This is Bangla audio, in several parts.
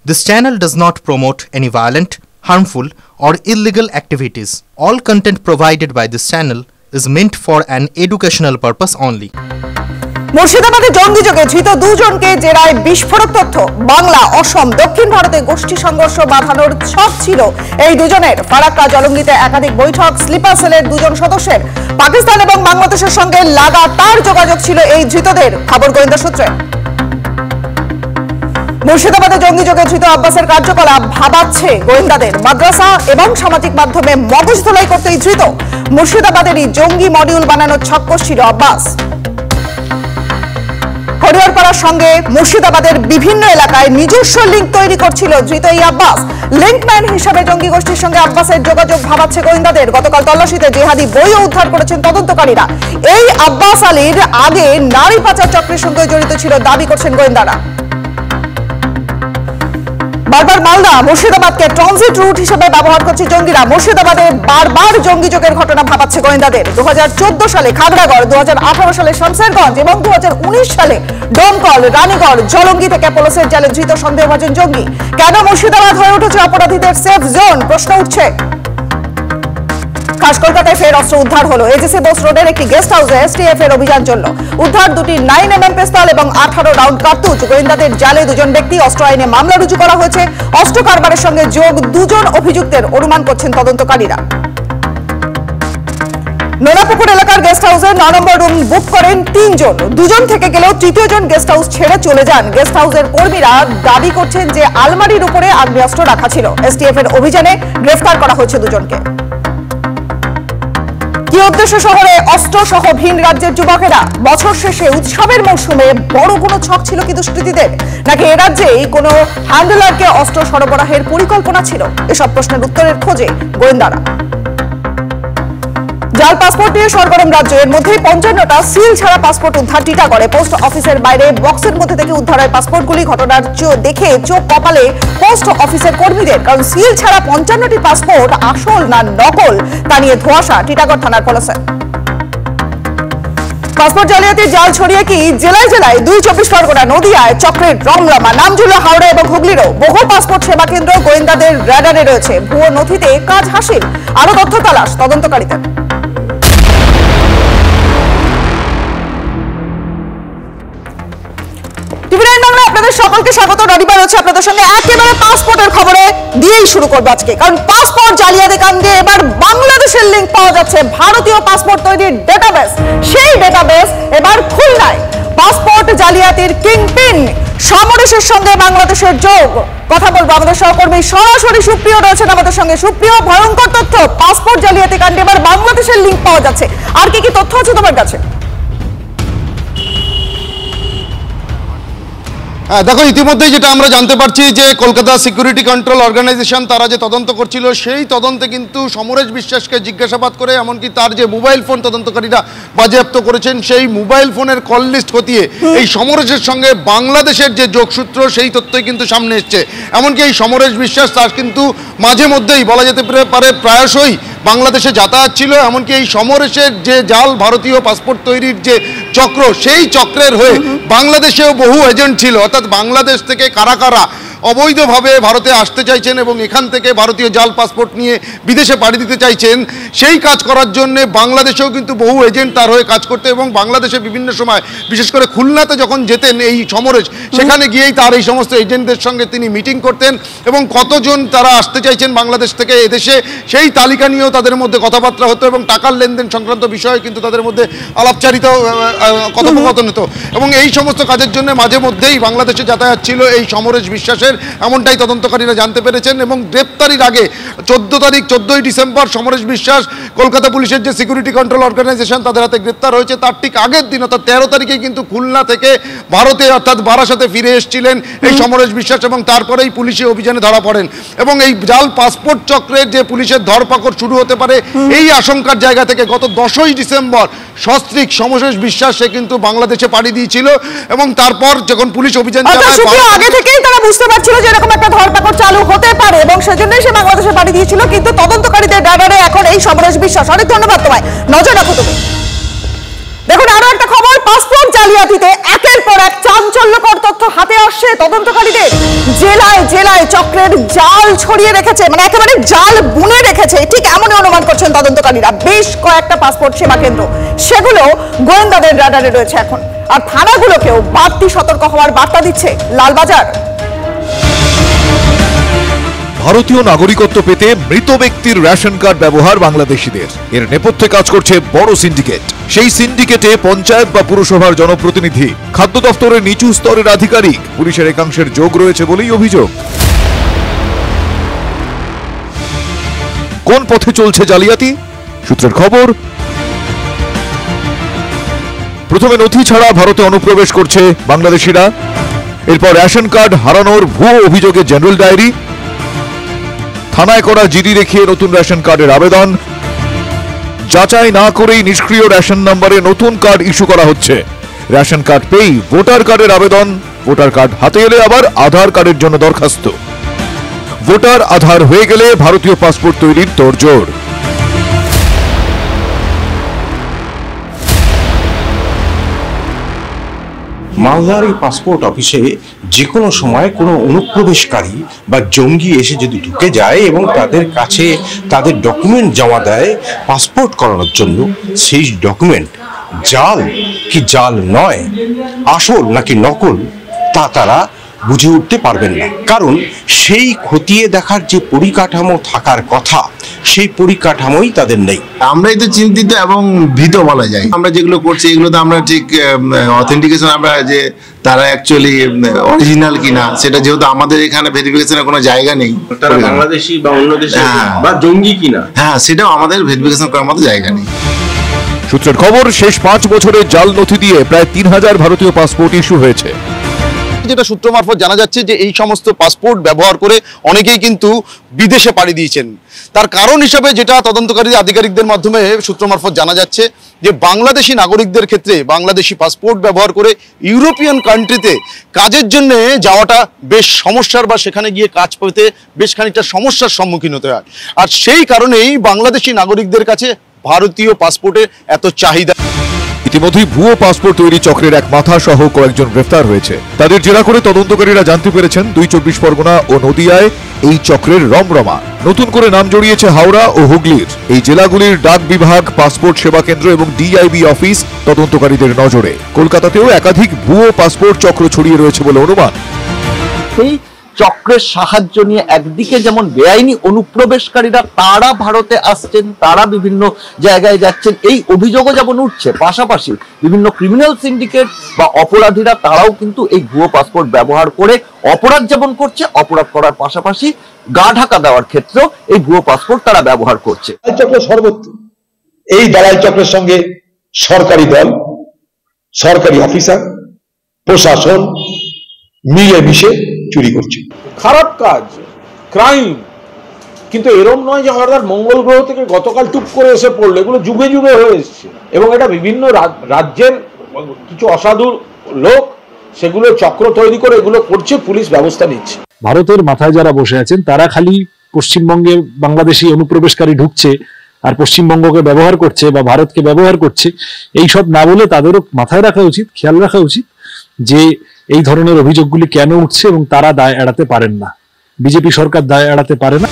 This channel does not promote any violent, harmful, or illegal activities. All content provided by this channel is meant for an educational purpose only. মুর্শিদাবাদে জঙ্গিযোগে ধৃত দুজনকে জেরায় বিস্ফোরক তথ্য। বাংলা, অসম, দক্ষিণ ভারতে গোষ্ঠী সংঘর্ষ বাঁধানোর ছক ছিল এই দুজনের। ফারাক্কা জলঙ্গিতে একাধিক বৈঠক, স্লিপার সেলের দুজন সদস্যের। পাকিস্তান এবং বাংলাদেশের সঙ্গে লাগাতার যোগাযোগ ছিল এই ধৃতদের, খবর গোয়েন্দা সূত্রে। মুর্শিদাবাদে জঙ্গিযোগে ধৃত আব্বাসের কার্যকলাপ ভাবাচ্ছে গোয়েন্দাদের। মাদ্রাসা এবং সামাজিক মাধ্যমে মগজ ধোলাই করতেই ধৃত। মুর্শিদাবাদেরই জঙ্গি মডিউল বানানোর ছক কষছিল আব্বাস। হরিহরপাড়ার সঙ্গে মুর্শিদাবাদের বিভিন্ন এলাকায় নিজস্ব লিঙ্ক তৈরি করছিল ধৃত এই আব্বাস। লিঙ্কম্যান হিসাবে জঙ্গি গোষ্ঠীর সঙ্গে আব্বাসের যোগাযোগ ভাবাচ্ছে গোয়েন্দাদের। গতকাল তল্লাশিতে জেহাদি বইও উদ্ধার করেছেন তদন্তকারীরা। এই আব্বাস আলীর আগে নারী পাচার চক্রের সঙ্গে জড়িত ছিল দাবি করছেন গোয়েন্দারা। বারবার মালদা মুর্শিদাবাদকে ট্রানজিট রুট হিসেবে ব্যবহার করছে জঙ্গিরা। মুর্শিদাবাদে বারবার জঙ্গিযোগের ঘটনা ভাবাচ্ছে গোয়েন্দাদের। 2014 সালে খাগড়াগড়, 2018 সালে শামশেরগঞ্জ এবং 2019 সালে ডোমকল, রানীগড়, জলঙ্গি থেকে পুলিশের জালে ধৃত সন্দেহভাজন জঙ্গি। কেন মুর্শিদাবাদ হয়ে উঠেছে অপরাধীদের সেফ জোন, প্রশ্ন উঠছে। খাস কলকাতায় ফের অস্ত্র উদ্ধার হলো। এজিসি বোস রোডের একটি গেস্ট হাউসে এসটিএফ এর অভিযান চলল। উদ্ধার দুটি 9mm পিস্তল এবং 18 রাউন্ড কার্তুজ। গোয়েন্দাদের জালে দুজন ব্যক্তি, অস্ত্র আইনে মামলা রুজু করা হয়েছে। অস্ত্র কারবারের সঙ্গে যোগ দুজন অভিযুক্তের অনুমান করছেন তদন্তকারীরা। নোনাপুকুর এলাকার গেস্ট হাউসে 9 নম্বর রুম বুক করেন 3 জন। দুজন থেকে গেলেও তৃতীয় জন গেস্ট হাউস ছেড়ে চলে যান। গেস্ট হাউসের কর্মীরা দাবি করছেন যে আলমারির উপরে আগ্নেয়াস্ত্র রাখা ছিল। এসটিএফ এর অভিযানে গ্রেফতার করা হয়েছে দুজনকে। কি উদ্দেশ্য শহরে অস্ত্র সহ ভিন রাজ্যের যুবকেরা? বছর শেষে উৎসবের মৌসুমে বড় কোনো ছক ছিল কি দুষ্কৃতীদের, নাকি এ রাজ্যেই কোনো হ্যান্ডলারকে অস্ত্র সরবরাহের পরিকল্পনা ছিল? এসব প্রশ্নের উত্তরের খোঁজে গোয়েন্দারা। জাল পাসপোর্ট নিয়ে সরগরম রাজ্য। এর মধ্যেই 55টা সিল ছাড়া পাসপোর্ট উদ্ধার টিটাগড়ে। পোস্ট অফিসের বাইরে বক্সের মধ্যে থেকে উদ্ধার হয় পাসপোর্টগুলি। ঘটনার দেখে চোখ কপালে পোস্ট অফিসের কর্মীদের, কারণ সিল ছাড়া 55টি পাসপোর্ট আসল না নকল তা নিয়ে ধোঁয়াশা টিটাগড় থানার পুলিশের। পাসপোর্ট জালিয়াতির জাল ছড়িয়ে কি জেলায় জেলায় 24 পরগনা, নদিয়ায় চক্রের রমরমা। নামজুলা, হাওড়া এবং হুগলিরও বহু পাসপোর্ট সেবা কেন্দ্র গোয়েন্দাদের রাডারে রয়েছে। ভুয়ো নথিতে কাজ হাসিল, আরো তথ্য তালাশ তদন্তকারীদের। আপনাদের সকলকে স্বাগত। রবিবার হচ্ছে আপনাদের সঙ্গে একেবারে পাসপোর্টের খবরে দিয়েই শুরু করবো আজকে, কারণ পাসপোর্ট জালিয়াতি কাণ্ডে এবার বাংলাদেশের লিঙ্ক পাওয়া যাচ্ছে। ভারতীয় পাসপোর্ট তৈরির ডেটাবেস, সেই ডেটাবেস এবার খুলনায়। পাসপোর্ট জালিয়াতির কিংপিন সমরেশের সঙ্গে বাংলাদেশের যোগ। কথা বলবো আমাদের সহকর্মী সরাসরি সুপ্রিয় রয়েছেন আমাদের সঙ্গে। সুপ্রিয়, ভয়ঙ্কর তথ্য, পাসপোর্ট জালিয়াতি কাণ্ডে এবার বাংলাদেশের লিঙ্ক পাওয়া যাচ্ছে। আর কি কি তথ্য আছে তোমার কাছে? দেখো, ইতিমধ্যেই যেটা আমরা জানতে পারছি যে কলকাতা সিকিউরিটি কন্ট্রোল অর্গানাইজেশন তারা যে তদন্ত করছিল, সেই তদন্তে কিন্তু সমরেশ বিশ্বাসকে জিজ্ঞাসাবাদ করে, এমনকি তার যে মোবাইল ফোন তদন্তকারীরা বাজেয়াপ্ত করেছেন, সেই মোবাইল ফোনের কল লিস্ট খতিয়ে এই সমরেশের সঙ্গে বাংলাদেশের যে যোগসূত্র, সেই তথ্যই কিন্তু সামনে এসছে। এমনকি এই সমরেশ বিশ্বাস তার কিন্তু মাঝে মধ্যেই বলা যেতে পারে প্রায়শই বাংলাদেশে যাতায়াত ছিল। এমনকি এই সমরেশের যে জাল ভারতীয় পাসপোর্ট তৈরির যে চক্র, সেই চক্রের হয়ে বাংলাদেশেও বহু এজেন্ট ছিল। অর্থাৎ বাংলাদেশ থেকে কারা কারা অবৈধভাবে ভারতে আসতে চাইছেন এবং এখান থেকে ভারতীয় জাল পাসপোর্ট নিয়ে বিদেশে পাড়ি দিতে চাইছেন, সেই কাজ করার জন্য বাংলাদেশেও কিন্তু বহু এজেন্ট তার হয়ে কাজ করতে, এবং বাংলাদেশে বিভিন্ন সময় বিশেষ করে খুলনাতে যখন যেতেন এই সমরেশ, সেখানে গিয়েই তার এই সমস্ত এজেন্টদের সঙ্গে তিনি মিটিং করতেন এবং কতজন তারা আসতে চাইছেন বাংলাদেশ থেকে এদেশে, সেই তালিকা নিয়েও তাদের মধ্যে কথাবার্তা হতো এবং টাকার লেনদেন সংক্রান্ত বিষয়ে কিন্তু তাদের মধ্যে আলাপচারিতা কথোপকথন হতো। এবং এই সমস্ত কাজের জন্য মাঝে মধ্যেই বাংলাদেশে যাতায়াত ছিল এই সমরেশ বিশ্বাসের, এমনটাই তদন্তকারীরা জানতে পেরেছেন। এবং গ্রেপ্তারির আগে 14ই ডিসেম্বর সমরেশ বিশ্বাস কলকাতা পুলিশের যে সিকিউরিটি কন্ট্রোল অর্গানাইজেশন তাদের হাতে গ্রেপ্তার হয়েছে। তার ঠিক আগের দিন অর্থাৎ 13 তারিখে কিন্তু খুলনা থেকে ভারতে অর্থাৎ বারাসাতে ফিরে এসেছিলেন এই সমরেশ বিশ্বাস, এবং তারপরেই পুলিশি অভিযানে ধরা পড়েন। এবং এই জাল পাসপোর্ট চক্রের যে পুলিশের ধরপাকড় শুরু হতে পারে, এই আশঙ্কার জায়গা থেকে গত 10ই ডিসেম্বর সস্ত্রীক সমরেশ বিশ্বাস সে কিন্তু বাংলাদেশে পাড়ি দিয়েছিল। এবং তারপর যখন পুলিশ অভিযান চালায়, আগে থেকেই তারা বুঝতে পারছিল যে এরকম একটা ধরপাকড় চালু হতে পারে এবং সেজন্যই সে বাংলাদেশে পাড়ি দিয়েছিল। কিন্তু তদন্তকারীদের রাডারে এখন এই সমরেশ বিশ্বাস। অনেক ধন্যবাদ তোমায়, নজর রাখো তুমি। দেখুন আরো একটা খবর, পাসপোর্ট জালিয়াতিতে একের পর এক চাঞ্চল্যকর তথ্য হাতে আসছে তদন্তকারীদের। জেলায় জেলায় চক্রের জাল ছড়িয়ে রেখেছে, মানে একেবারে জাল বুনে রেখেছে, ঠিক এমনই অনুমান করছেন তদন্তকারীরা। বেশ কয়েকটা পাসপোর্ট সেবা কেন্দ্র, সেগুলো গোয়েন্দাদের রাডারে রয়েছে এখন। আর থানাগুলোকেও বাড়তি সতর্ক হওয়ার বার্তা দিচ্ছে লালবাজার। ভারতীয় নাগরিকত্ব পেতে মৃত ব্যক্তির রেশন কার্ড ব্যবহার বাংলাদেশিদের, এর নেপথ্যে কাজ করছে বড় সিন্ডিকেট। সেই সিন্ডিকেটে পঞ্চায়েত বা পুরসভার জনপ্রতিনিধি, খাদ্য দপ্তরের নিচু স্তরের আধিকারিক, পুলিশের একাংশের যোগ রয়েছে বলেই অভিযোগ। কোন পথে চলছে জালিয়াতি? সূত্রের খবর, প্রথমে নথি ছাড়া ভারতে অনুপ্রবেশ করছে বাংলাদেশিরা, এরপর রেশন কার্ড হারানোর ভুয়ো অভিযোগে জেনারেল ডায়েরি, থানায় করা জিডি রেখিয়ে নতুন রেশন কার্ডের আবেদন, যাচাই না করেই নিষ্ক্রিয় রেশন নম্বরে নতুন কার্ড ইস্যু করা হচ্ছে। রেশন কার্ড পেয়েই ভোটার কার্ডের আবেদন, ভোটার কার্ড হাতে এলে আবার আধার কার্ডের জন্য দরখাস্ত, ভোটার আধার হয়ে গেলে ভারতীয় পাসপোর্ট তৈরির তোড়জোড়। মালদার এই পাসপোর্ট অফিসে যে কোনো সময় কোনো অনুপ্রবেশকারী বা জঙ্গি এসে যদি ঢুকে যায় এবং তাদের কাছে তাদের ডকুমেন্ট জমা দেয় পাসপোর্ট করানোর জন্য, সেই ডকুমেন্ট জাল কি জাল নয়, আসল নাকি নকল, তা তারা বুঝে উঠতে পারবেন না। কারণ সেই খতিয়ে দেখার যে পরিকাঠামো থাকার কথা, সেই পরিকাঠামোই তাদের নেই। আমরাই তো চিন্তিত এবং ভীত বলা যায়। আমরা যেগুলো করছি এগুলো তো আমরা ঠিক অথেন্টিকেশন, আমরা যে তারা অ্যাকচুয়ালি অরিজিনাল কিনা সেটা, যেহেতু আমাদের এখানে ভেরিফিকেশনের কোনো জায়গা নেই, তারা বাংলাদেশি বা অন্য দেশে বা জঙ্গি কিনা, হ্যাঁ সেটাও আমাদের ভেরিফিকেশন করার মতো জায়গা নেই। সূত্রের খবর, শেষ 5 বছরে জাল নথি দিয়ে প্রায় 3000 ভারতীয় পাসপোর্ট ইস্যু হয়েছে। যেটা সূত্র মারফত জানা যাচ্ছে যে এই সমস্ত পাসপোর্ট ব্যবহার করে অনেকেই কিন্তু বিদেশে পাড়ি দিয়েছেন। তার কারণ হিসাবে যেটা তদন্তকারী আধিকারিকদের মাধ্যমে সূত্র মারফত জানা যাচ্ছে যে বাংলাদেশি নাগরিকদের ক্ষেত্রে বাংলাদেশি পাসপোর্ট ব্যবহার করে ইউরোপিয়ান কান্ট্রিতে কাজের জন্য যাওয়াটা বেশ সমস্যার, বা সেখানে গিয়ে কাজ পেতে বেশ খানিকটা সমস্যার সম্মুখীন হতে হয়। আর সেই কারণেই বাংলাদেশি নাগরিকদের কাছে ভারতীয় পাসপোর্টের এত চাহিদা। ইতিমধ্যেই ভুয়ো পাসপোর্ট তৈরি চক্রের এক মাথা সহ কয়েকজন গ্রেফতার হয়েছে। তাদের জেরা করে তদন্তকারীরা জানতে পেরেছেন 2 চব্বিশ পরগনা ও নদিয়ায় এই চক্রের রমরমা। নতুন করে নাম জড়িয়েছে হাওড়া ও হুগলির। এই জেলাগুলির ডাক বিভাগ, পাসপোর্ট সেবা কেন্দ্র এবং ডিআইবি অফিস তদন্তকারীদের নজরে। কলকাতাতেও একাধিক ভুয়ো পাসপোর্ট চক্র ছড়িয়ে রয়েছে বলে অনুমান। সেই চক্রের সাহায্য নিয়ে একদিকে যেমন বেআইনি অনুপ্রবেশকারীরা তারা ভারতে আসছেন, তারা বিভিন্ন জায়গায় যাচ্ছেন, এই অভিযোগও যেমন উঠছে, পাশাপাশি বিভিন্ন ক্রিমিনাল সিন্ডিকেট বা অপরাধীরা তারাও কিন্তু এই ভুয়ো পাসপোর্ট ব্যবহার করে অপরাধ যেমন করছে, অপরাধ করার পাশাপাশি গা ঢাকা দেওয়ার ক্ষেত্রেও এই ভুয়ো পাসপোর্ট তারা ব্যবহার করছে। চক্র সর্বত্র। এই দালাল চক্রের সঙ্গে সরকারি দল, সরকারি অফিসার, প্রশাসন মিলেমিশে চুরি করছে। খারাপ কাজ, ক্রাইম, কিন্তু এরম নয় যে হঠাৎ মঙ্গল গ্রহ থেকে গতকাল টুপ করে এসে পড়লো। এগুলো যুগে যুগে হয়ে এসছে এবং এটা বিভিন্ন রাজ্যের কিছু অসাধু লোক সেগুলো চক্র তৈরি করে এগুলো করছে, পুলিশ ব্যবস্থা নিচ্ছে। ভারতের মাথায় যারা বসে আছেন তারা খালি পশ্চিমবঙ্গে বাংলাদেশি অনুপ্রবেশকারী ঢুকছে আর পশ্চিমবঙ্গকে ব্যবহার করছে বা ভারতকে ব্যবহার করছে, এই সব না বলে তাদেরও মাথায় রাখা উচিত, খেয়াল রাখা উচিত যে এই ধরনের অভিযোগগুলি কেন উঠছে এবং তারা দায় এড়াতে পারেন না, বিজেপি সরকার দায় এড়াতে পারে না।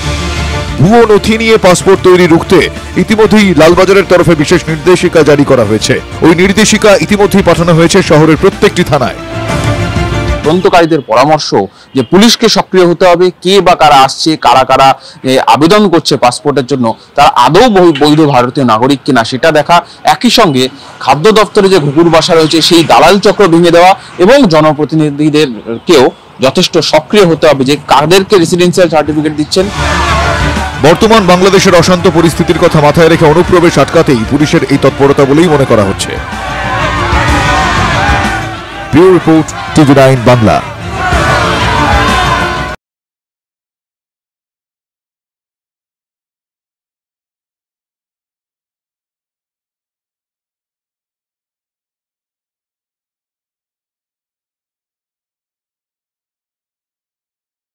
ভুয়ো নথি নিয়ে পাসপোর্ট তৈরি রুখতে ইতিমধ্যেই লালবাজারের তরফে বিশেষ নির্দেশিকা জারি করা হয়েছে। ওই নির্দেশিকা ইতিমধ্যেই পাঠানো হয়েছে শহরের প্রত্যেকটি থানায়। তদন্তকারীদের পরামর্শ যে পুলিশকে সক্রিয় হতে হবে, কে বা কারা আসছে, কারা কারা আবেদন করছে পাসপোর্টের জন্য, তারা আদৌ বৈধ ভারতীয় নাগরিক কিনা সেটা দেখা। একই সঙ্গে খাদ্য দপ্তরে যে ঘুঘুর বাসা রয়েছে সেই দালাল চক্র ভেঙে দেওয়া এবং জনপ্রতিনিধিদেরকেও যথেষ্ট সক্রিয় হতে হবে যে কাদেরকে রেসিডেন্সিয়াল সার্টিফিকেট দিচ্ছেন। বর্তমান বাংলাদেশের অশান্ত পরিস্থিতির কথা মাথায় রেখে অনুপ্রবেশ আটকাতেই পুলিশের এই তৎপরতা বলেই মনে করা হচ্ছে। Bureau report, TV9 Bangla.